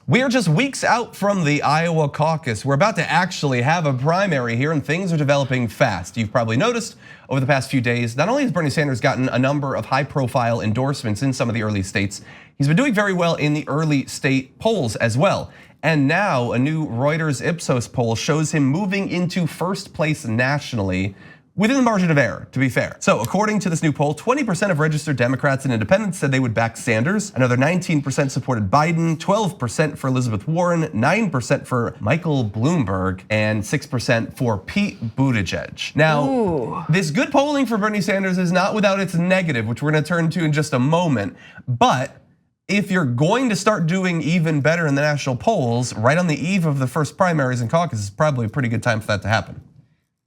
We are just weeks out from the Iowa caucus. We're about to actually have a primary here, and things are developing fast. You've probably noticed over the past few days, not only has Bernie Sanders gotten a number of high-profile endorsements in some of the early states, he's been doing very well in the early state polls as well. And now a new Reuters Ipsos poll shows him moving into first place nationally, within the margin of error, to be fair. So according to this new poll, 20% of registered Democrats and independents said they would back Sanders. Another 19% supported Biden, 12% for Elizabeth Warren, 9% for Michael Bloomberg, and 6% for Pete Buttigieg. Now, this good polling for Bernie Sanders is not without its negative, which we're gonna turn to in just a moment. But if you're going to start doing even better in the national polls, right on the eve of the first primaries and caucus is probably a pretty good time for that to happen.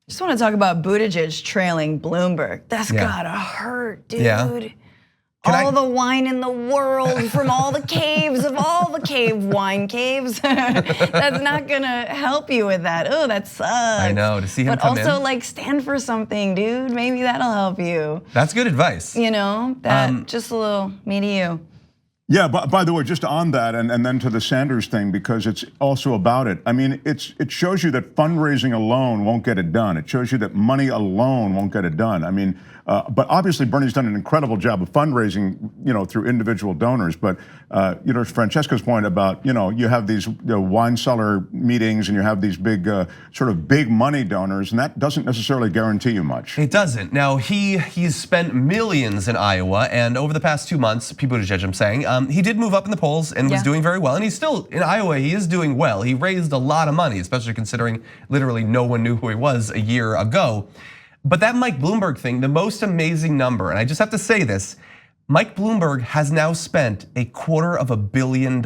Just want to talk about Buttigieg trailing Bloomberg. That's gotta hurt, dude. Yeah. All the wine in the world from all the caves of all the wine caves. That's not gonna help you with that. Oh, that sucks. I know, to see him come in. But also like stand for something, dude. Maybe that'll help you. That's good advice. You know, that just a little me to you. Yeah, but by the way, just on that and then to the Sanders thing, because it's also about it. I mean, it shows you that fundraising alone won't get it done. It shows you that money alone won't get it done. I mean, but obviously Bernie's done an incredible job of fundraising, through individual donors. But Francesca's point about, you have these wine cellar meetings and you have these big, sort of big money donors, and that doesn't necessarily guarantee you much. It doesn't. Now he's spent millions in Iowa, and over the past 2 months, Pete Buttigieg, I'm saying, he did move up in the polls and was doing very well. And he's still in Iowa. He is doing well. He raised a lot of money, especially considering literally no one knew who he was a year ago. But that Mike Bloomberg thing, the most amazing number, and I just have to say this, Mike Bloomberg has now spent $250 million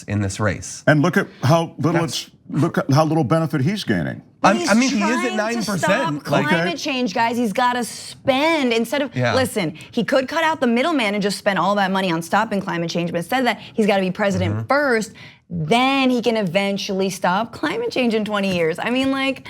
in this race. And look at how little look at how little benefit he's gaining. I mean, he is at 9%. To stop climate change, guys. He's got to spend instead of listen. He could cut out the middleman and just spend all that money on stopping climate change, but instead of that, he's got to be president first. Then he can eventually stop climate change in 20 years. I mean, like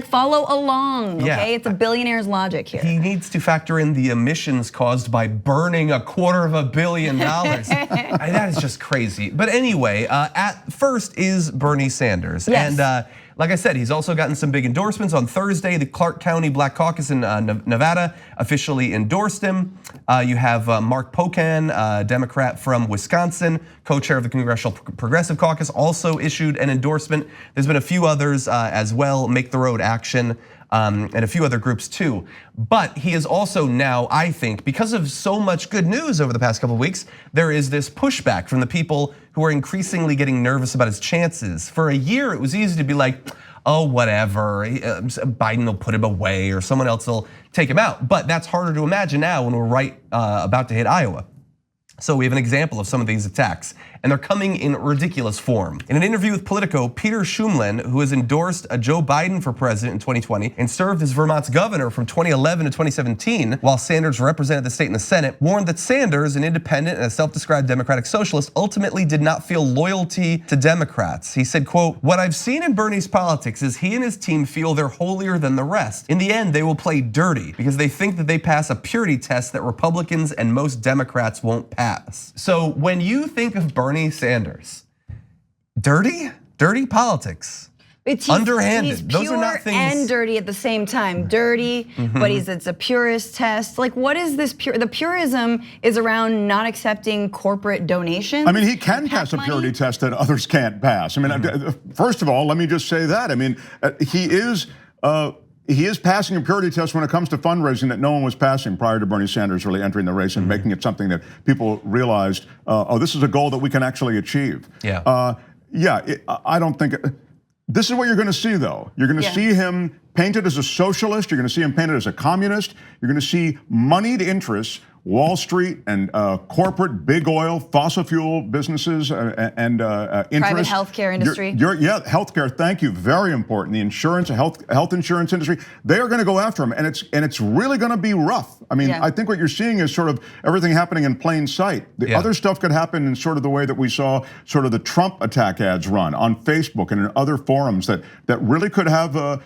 follow along, okay? It's a billionaire's logic here. He needs to factor in the emissions caused by burning $250 million. That is just crazy. But anyway, at first is Bernie Sanders. Yes. And like I said, he's also gotten some big endorsements. On Thursday, the Clark County Black Caucus in Nevada officially endorsed him. You have Mark Pocan, Democrat from Wisconsin, co-chair of the Congressional Progressive Caucus, also issued an endorsement. There's been a few others as well, Make the Road Action, and a few other groups too. But he is also now, I think, because of so much good news over the past couple of weeks, there is this pushback from the people who are increasingly getting nervous about his chances. For a year, it was easy to be like, oh, whatever, Biden will put him away or someone else will take him out. But that's harder to imagine now when we're about to hit Iowa. So we have an example of some of these attacks, and they're coming in ridiculous form. In an interview with Politico, Peter Shumlin, who has endorsed Joe Biden for president in 2020 and served as Vermont's governor from 2011 to 2017, while Sanders represented the state in the Senate, warned that Sanders, an independent and a self-described democratic socialist, ultimately did not feel loyalty to Democrats. He said, quote, "What I've seen in Bernie's politics is he and his team feel they're holier than the rest. In the end, they will play dirty because they think that they pass a purity test that Republicans and most Democrats won't pass." So when you think of Bernie Sanders, dirty politics, underhanded. Those are not things. And dirty at the same time. Dirty, but it's a purist test. Like, what is this pure? The purism is around not accepting corporate donations. I mean, he can pass a purity test that others can't pass. I mean, first of all, let me just say that. I mean, he is passing a purity test when it comes to fundraising that no one was passing prior to Bernie Sanders really entering the race and making it something that people realized, oh, this is a goal that we can actually achieve. I don't think, this is what you're gonna see though. You're gonna see him painted as a socialist, you're gonna see him painted as a communist, you're gonna see moneyed interests, Wall Street and corporate big oil, fossil fuel businesses and interests. Private healthcare industry. Healthcare. Thank you. Very important. The insurance, health insurance industry. They are going to go after him, and it's really going to be rough. I mean, I think what you're seeing is sort of everything happening in plain sight. The other stuff could happen in sort of the way that we saw sort of the Trump attack ads run on Facebook and in other forums that really could have a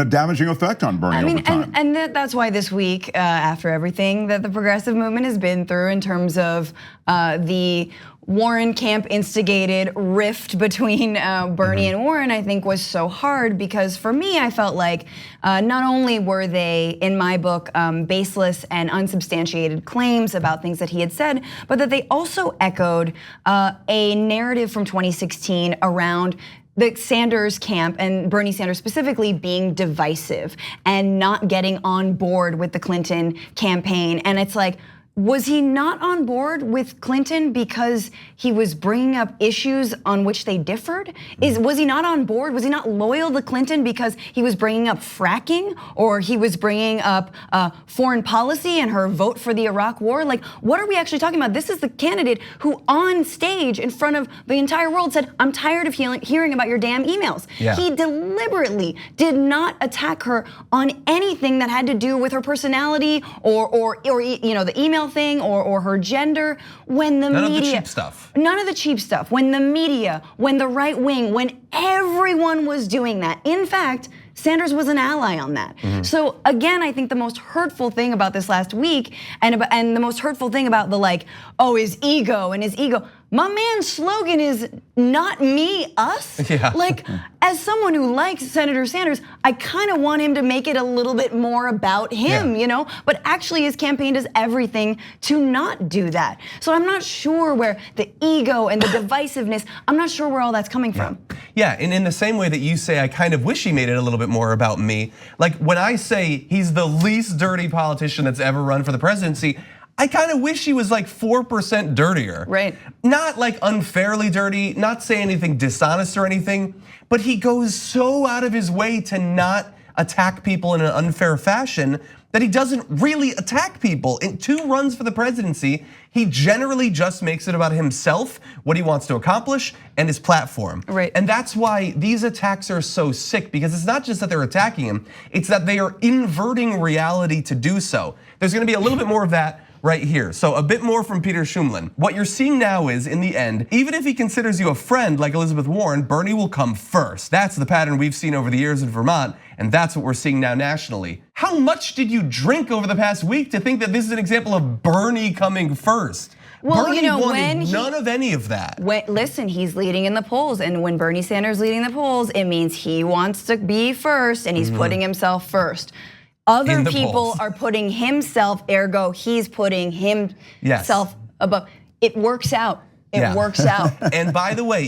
damaging effect on Bernie over time. And that's why this week, after everything that the progressive movement has been through in terms of the Warren camp instigated rift between Bernie and Warren, I think was so hard because for me, I felt like not only were they, in my book, baseless and unsubstantiated claims about things that he had said, but that they also echoed a narrative from 2016 around the Sanders camp and Bernie Sanders specifically being divisive and not getting on board with the Clinton campaign. And it's like, was he not on board with Clinton because he was bringing up issues on which they differed? Was he not on board? Was he not loyal to Clinton because he was bringing up fracking or he was bringing up foreign policy and her vote for the Iraq war? Like, what are we actually talking about? This is the candidate who on stage in front of the entire world said, I'm tired of hearing about your damn emails. Yeah. He deliberately did not attack her on anything that had to do with her personality or the email thing or her gender. When the media, none of the cheap stuff. When the media, when the right wing, when everyone was doing that. In fact, Sanders was an ally on that. So again, I think the most hurtful thing about this last week and the most hurtful thing about his ego and his ego. My man's slogan is not me, us. Yeah. Like, as someone who likes Senator Sanders, I kind of want him to make it a little bit more about him, But actually his campaign does everything to not do that. So I'm not sure where the ego and the divisiveness, I'm not sure where all that's coming from. Yeah, and in the same way that you say, I kind of wish he made it a little bit more about me. Like when I say he's the least dirty politician that's ever run for the presidency, I kind of wish he was like 4% dirtier. Right. Not like unfairly dirty, not say anything dishonest or anything, but he goes so out of his way to not attack people in an unfair fashion that he doesn't really attack people. In 2 runs for the presidency, he generally just makes it about himself, what he wants to accomplish, and his platform. Right. And that's why these attacks are so sick, because it's not just that they're attacking him, it's that they are inverting reality to do so. There's gonna be a little bit more of that right here. So a bit more from Peter Shumlin. What you're seeing now is, in the end, even if he considers you a friend like Elizabeth Warren, Bernie will come first. That's the pattern we've seen over the years in Vermont, and that's what we're seeing now nationally. How much did you drink over the past week to think that this is an example of Bernie coming first? Well, Bernie wanted none of any of that. Listen, he's leading in the polls, and when Bernie Sanders leading the polls, it means he wants to be first, and he's putting himself first. Other people are putting himself, ergo he's putting himself above. It works out. It works out. And by the way,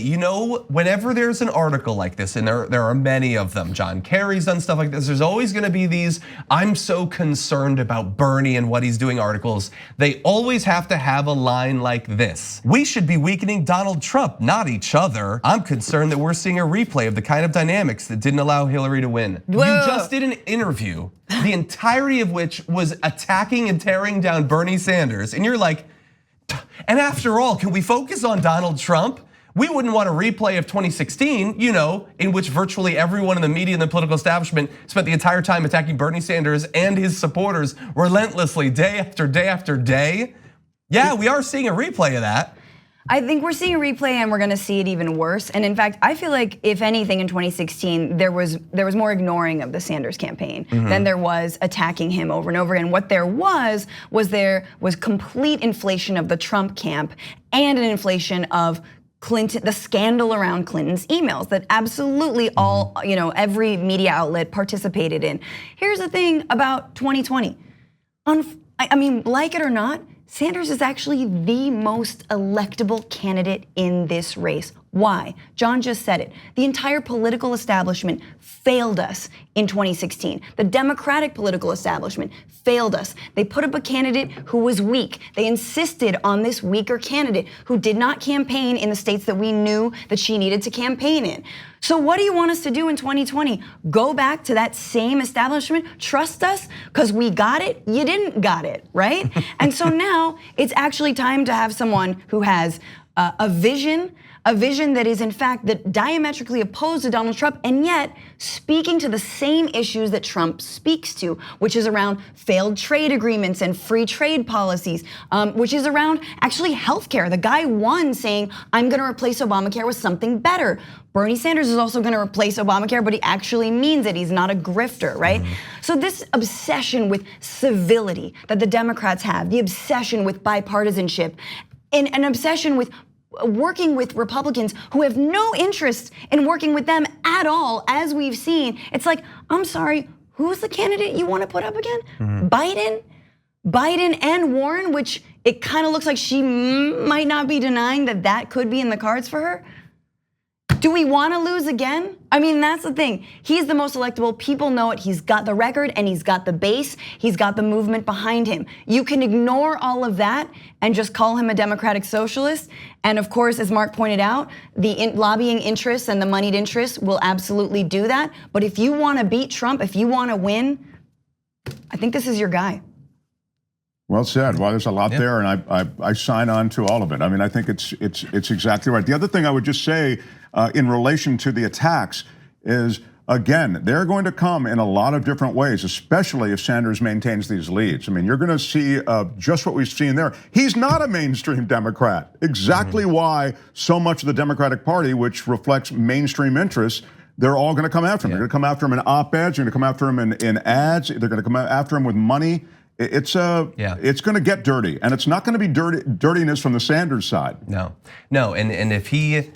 whenever there's an article like this, and there are many of them, John Kerry's done stuff like this, there's always gonna be these, I'm so concerned about Bernie and what he's doing articles. They always have to have a line like this. We should be weakening Donald Trump, not each other. I'm concerned that we're seeing a replay of the kind of dynamics that didn't allow Hillary to win. Whoa. You just did an interview, the entirety of which was attacking and tearing down Bernie Sanders, and you're like, and after all, can we focus on Donald Trump? We wouldn't want a replay of 2016, in which virtually everyone in the media and the political establishment spent the entire time attacking Bernie Sanders and his supporters relentlessly, day after day after day. Yeah, we are seeing a replay of that. I think we're seeing a replay and we're gonna see it even worse. And in fact, I feel like if anything in 2016, there was more ignoring of the Sanders campaign than there was attacking him over and over again. What there was complete inflation of the Trump camp and an inflation of Clinton, the scandal around Clinton's emails that absolutely all, every media outlet participated in. Here's the thing about 2020. I mean, like it or not, Sanders is actually the most electable candidate in this race. Why? John just said it. The entire political establishment failed us in 2016. The Democratic political establishment failed us. They put up a candidate who was weak. They insisted on this weaker candidate who did not campaign in the states that we knew that she needed to campaign in. So what do you want us to do in 2020? Go back to that same establishment? Trust us? Because we got it? You didn't got it, right? And so now it's actually time to have someone who has a vision, a vision that is in fact diametrically opposed to Donald Trump, and yet speaking to the same issues that Trump speaks to, which is around failed trade agreements and free trade policies, which is around actually healthcare. The guy won saying, I'm gonna replace Obamacare with something better. Bernie Sanders is also gonna replace Obamacare, but he actually means it. He's not a grifter, right? So this obsession with civility that the Democrats have, the obsession with bipartisanship, and an obsession with working with Republicans who have no interest in working with them at all, as we've seen. It's like, I'm sorry, who's the candidate you wanna put up again? Biden and Warren, which it kind of looks like she might not be denying that could be in the cards for her. Do we want to lose again? I mean, that's the thing. He's the most electable. People know it. He's got the record and he's got the base. He's got the movement behind him. You can ignore all of that and just call him a democratic socialist. And of course, as Mark pointed out, the lobbying interests and the moneyed interests will absolutely do that. But if you want to beat Trump, if you want to win, I think this is your guy. Well said. Well, there's a lot there, and I sign on to all of it. I mean, I think it's exactly right. The other thing I would just say in relation to the attacks is, again, they're going to come in a lot of different ways, especially if Sanders maintains these leads. I mean, you're going to see just what we've seen there. He's not a mainstream Democrat. Exactly why so much of the Democratic Party, which reflects mainstream interests, they're all going to come after him. They're going to come after him in op-eds. They're going to come after him in ads. They're going to come after him with money. It's going to get dirty, and it's not going to be dirtiness from the Sanders side. No, and if he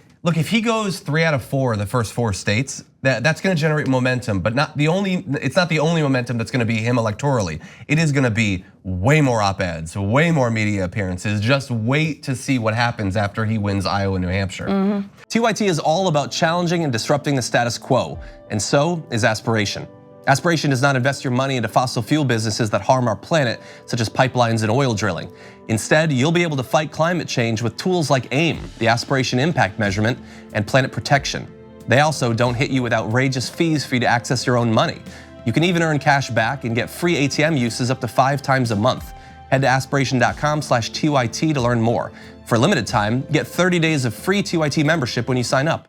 goes 3 out of 4 in the first 4 states, that's going to generate momentum, but it's not the only momentum that's going to be him electorally. It is going to be way more op-eds, way more media appearances. Just wait to see what happens after he wins Iowa and New Hampshire. TYT is all about challenging and disrupting the status quo, and so is Aspiration. Aspiration does not invest your money into fossil fuel businesses that harm our planet, such as pipelines and oil drilling. Instead, you'll be able to fight climate change with tools like AIM, the Aspiration Impact Measurement, and Planet Protection. They also don't hit you with outrageous fees for you to access your own money. You can even earn cash back and get free ATM uses up to 5 times a month. Head to aspiration.com/TYT to learn more. For a limited time, get 30 days of free TYT membership when you sign up.